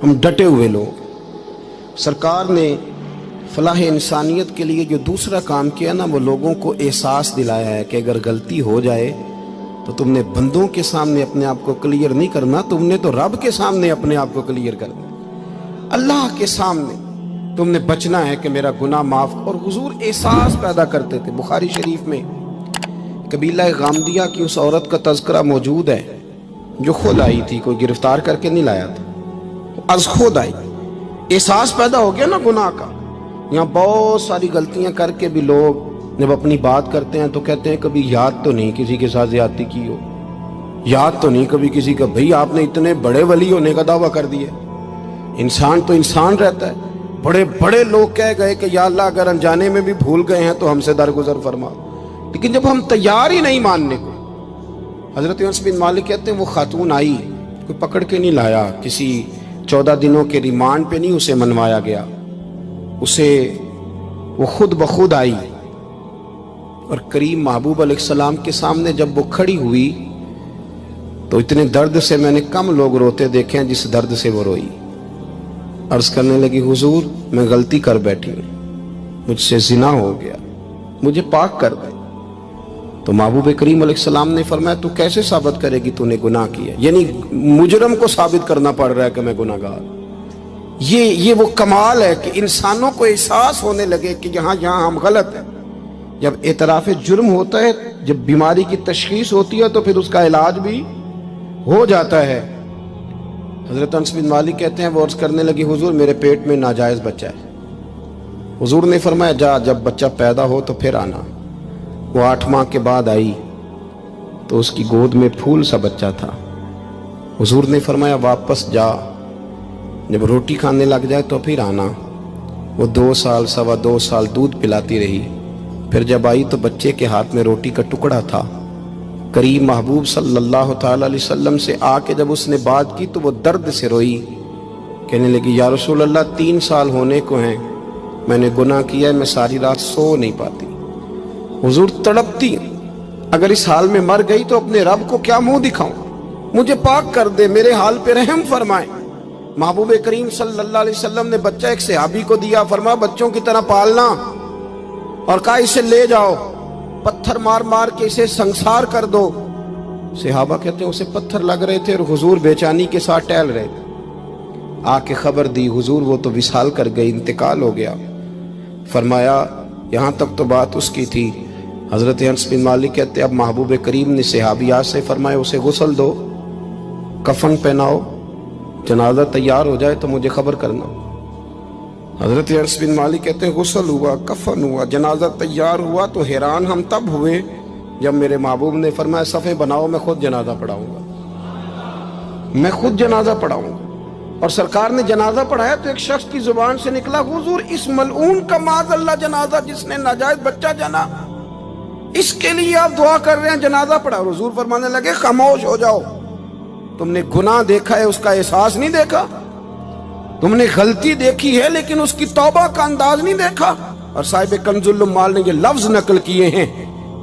ہم ڈٹے ہوئے لوگ. سرکار نے فلاح انسانیت کے لیے جو دوسرا کام کیا نا، وہ لوگوں کو احساس دلایا ہے کہ اگر غلطی ہو جائے تو تم نے بندوں کے سامنے اپنے آپ کو کلیئر نہیں کرنا، تم نے تو رب کے سامنے اپنے آپ کو کلیئر کرنا، اللہ کے سامنے تم نے بچنا ہے کہ میرا گناہ معاف. اور حضور احساس پیدا کرتے تھے. بخاری شریف میں قبیلہ غامدیہ کی اس عورت کا تذکرہ موجود ہے جو خود آئی تھی، کوئی گرفتار کر کے نہیں لایا تھا، از خود آئی. احساس پیدا ہو گیا نا گناہ کا. یہاں بہت ساری غلطیاں کر کے بھی لوگ جب اپنی بات کرتے ہیں تو کہتے ہیں کبھی یاد تو نہیں کسی کے ساتھ زیادتی کی ہو، یاد تو نہیں کبھی کسی کا. بھئی آپ نے اتنے بڑے ولی ہونے کا دعویٰ کر دیا. انسان تو انسان رہتا ہے. بڑے بڑے لوگ کہہ گئے کہ یا اللہ اگر انجانے میں بھی بھول گئے ہیں تو ہم سے درگزر فرما. لیکن جب ہم تیار ہی نہیں ماننے کو. حضرت انس بن مالک کہتے ہیں وہ خاتون آئی، کوئی پکڑ کے نہیں لایا، کسی 14 دنوں کے ریمانڈ پہ نہیں اسے منوایا گیا، اسے وہ خود بخود آئی. اور کریم محبوب علیہ السلام کے سامنے جب وہ کھڑی ہوئی تو اتنے درد سے میں نے کم لوگ روتے دیکھے ہیں جس درد سے وہ روئی. عرض کرنے لگی حضور میں غلطی کر بیٹھی ہوں، مجھ سے زنا ہو گیا، مجھے پاک کر دے. تو محبوب کریم علیہ السلام نے فرمایا تو کیسے ثابت کرے گی تو نے گناہ کیا؟ یعنی مجرم کو ثابت کرنا پڑ رہا ہے کہ میں گناہ گار. یہ وہ کمال ہے کہ انسانوں کو احساس ہونے لگے کہ یہاں ہم غلط ہیں. جب اعتراف جرم ہوتا ہے، جب بیماری کی تشخیص ہوتی ہے تو پھر اس کا علاج بھی ہو جاتا ہے. حضرت انس بن مالک کہتے ہیں وہ عرض کرنے لگی حضور میرے پیٹ میں ناجائز بچہ ہے. حضور نے فرمایا جا جب بچہ پیدا ہو تو پھر آنا. وہ 8 ماہ کے بعد آئی تو اس کی گود میں پھول سا بچہ تھا. حضور نے فرمایا واپس جا، جب روٹی کھانے لگ جائے تو پھر آنا. وہ 2 سال 2.25 سال دودھ پلاتی رہی. پھر جب آئی تو بچے کے ہاتھ میں روٹی کا ٹکڑا تھا. کریم محبوب صلی اللہ تعالی علیہ وسلم سے آ کے جب اس نے بات کی تو وہ درد سے روئی، کہنے لگی یا رسول اللہ 3 سال ہونے کو ہیں، میں نے گناہ کیا ہے، میں ساری رات سو نہیں پاتی. حضور تڑپتی، اگر اس حال میں مر گئی تو اپنے رب کو کیا منہ دکھاؤں، مجھے پاک کر دے، میرے حال پہ رحم فرمائے. محبوب کریم صلی اللہ علیہ وسلم نے بچہ ایک صحابی کو دیا، فرمایا بچوں کی طرح پالنا، اور کہا اسے لے جاؤ، پتھر مار مار کے اسے سنسار کر دو. صحابہ کہتے ہیں اسے پتھر لگ رہے تھے اور حضور بے چینی کے ساتھ ٹہل رہے تھے. آ کے خبر دی حضور وہ تو وصال کر گئی، انتقال ہو گیا. فرمایا یہاں تک تو بات اس کی تھی. حضرت انس بن مالک کہتے اب محبوب کریم نے صحابیات سے فرمایا اسے غسل دو، کفن پہناؤ، جنازہ تیار ہو جائے تو مجھے خبر کرنا. حضرت انس بن مالک کہتے ہیں غسل ہوا، کفن ہوا، جنازہ تیار ہوا تو حیران ہم تب ہوئے جب میرے محبوب نے فرمایا صفیں بناؤ، میں خود جنازہ پڑھاؤں گا، میں خود جنازہ پڑھاؤں گا. اور سرکار نے جنازہ پڑھایا تو ایک شخص کی زبان سے نکلا حضور اس ملعون کا معاذ اللہ جنازہ جس نے ناجائز بچہ جنا، اس کے لیے آپ دعا کر رہے ہیں، جنازہ پڑھا. حضور فرمانے لگے خاموش ہو جاؤ، تم نے گناہ دیکھا ہے، اس کا احساس نہیں دیکھا. تم نے غلطی دیکھی ہے لیکن اس کی توبہ کا انداز نہیں دیکھا. اور صاحب کنز العمال نے یہ لفظ نقل کیے ہیں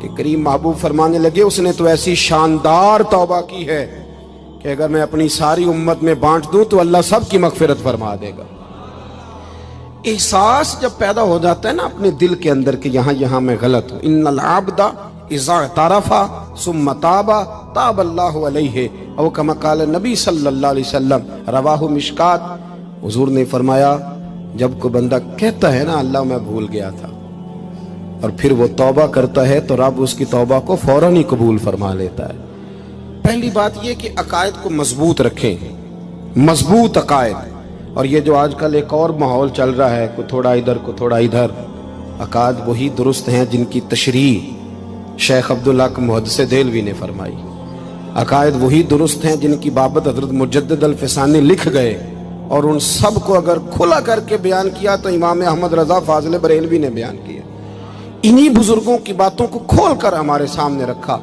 کہ کریم محبوب فرمانے لگے اس نے تو ایسی شاندار توبہ کی ہے کہ اگر میں اپنی ساری امت میں بانٹ دوں تو اللہ سب کی مغفرت فرما دے گا. احساس جب پیدا ہو جاتا ہے نا اپنے دل کے اندر کہ یہاں میں غلط ہوں. ان العبد اذا اعترف ثم تاب تاب اللہ علیہ او کما قال نبی صلی اللہ علیہ وسلم، رواہ مشکات. حضور نے فرمایا جب کوئی بندہ کہتا ہے نا اللہ میں بھول گیا تھا، اور پھر وہ توبہ کرتا ہے تو رب اس کی توبہ کو فوراً ہی قبول فرما لیتا ہے. پہلی بات یہ کہ عقائد کو مضبوط رکھیں، مضبوط عقائد. اور یہ جو آج کل ایک اور ماحول چل رہا ہے، کو تھوڑا ادھر کو تھوڑا ادھر، عقائد وہی درست ہیں جن کی تشریح شیخ عبدالحق محدث دہلوی نے فرمائی. عقائد وہی درست ہیں جن کی بابت حضرت مجدد الفسانی لکھ گئے، اور ان سب کو اگر کھلا کر کے بیان کیا تو امام احمد رضا فاضل بریلوی نے بیان کیا. انہی بزرگوں کی باتوں کو کھول کر ہمارے سامنے رکھا.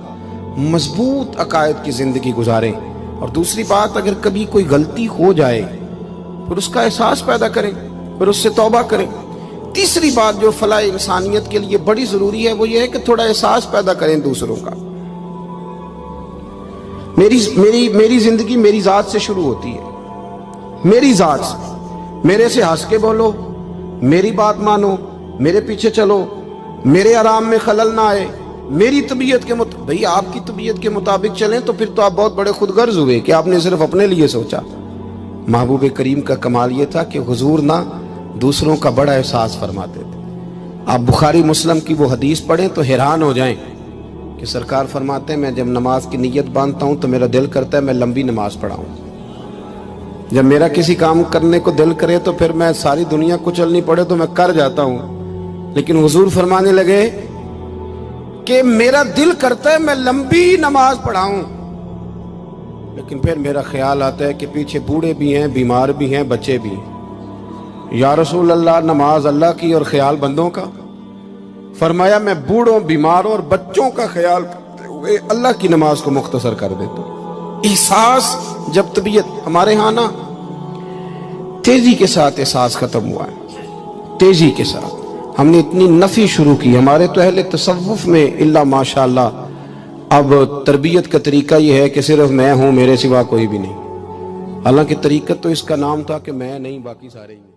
مضبوط عقائد کی زندگی گزاریں. اور دوسری بات اگر کبھی کوئی غلطی ہو جائے پھر اس کا احساس پیدا کریں، پھر اس سے توبہ کریں. تیسری بات جو فلاح انسانیت کے لیے بڑی ضروری ہے وہ یہ ہے کہ تھوڑا احساس پیدا کریں دوسروں کا. میری زندگی میری ذات سے شروع ہوتی ہے. میری ذات سے، میرے سے ہنس کے بولو، میری بات مانو، میرے پیچھے چلو، میرے آرام میں خلل نہ آئے، میری طبیعت کے بھئی آپ کی طبیعت کے مطابق چلیں تو پھر تو آپ بہت بڑے خود غرض ہوئے کہ آپ نے صرف اپنے لیے سوچا۔ محبوب کریم کا کمال یہ تھا کہ حضور نہ دوسروں کا بڑا احساس فرماتے تھے۔ آپ بخاری مسلم کی وہ حدیث پڑھیں تو حیران ہو جائیں کہ سرکار فرماتے ہیں میں جب نماز کی نیت باندھتا ہوں تو میرا دل کرتا ہے میں لمبی نماز پڑھاؤں۔ جب میرا کسی کام کرنے کو دل کرے تو پھر میں ساری دنیا کچلنی پڑے تو میں کر جاتا ہوں، لیکن حضور فرمانے لگے کہ میرا دل کرتا ہے میں لمبی نماز پڑھاؤں، لیکن پھر میرا خیال آتا ہے کہ پیچھے بوڑھے بھی ہیں، بیمار بھی ہیں، بچے بھی ہیں۔ یا رسول اللہ، نماز اللہ کی اور خیال بندوں کا؟ فرمایا میں بوڑھوں، بیماروں اور بچوں کا خیال کرتے ہوئے اللہ کی نماز کو مختصر کر دیتا ہوں۔ احساس جب طبیعت ہمارے ہاں نا تیزی کے ساتھ احساس ختم ہوا ہے، تیزی کے ساتھ ہم نے اتنی نفی شروع کی۔ ہمارے تو اہل تصوف میں الا ماشاءاللہ اب تربیت کا طریقہ یہ ہے کہ صرف میں ہوں، میرے سوا کوئی بھی نہیں، حالانکہ طریقت تو اس کا نام تھا کہ میں نہیں باقی سارے ہی ہیں۔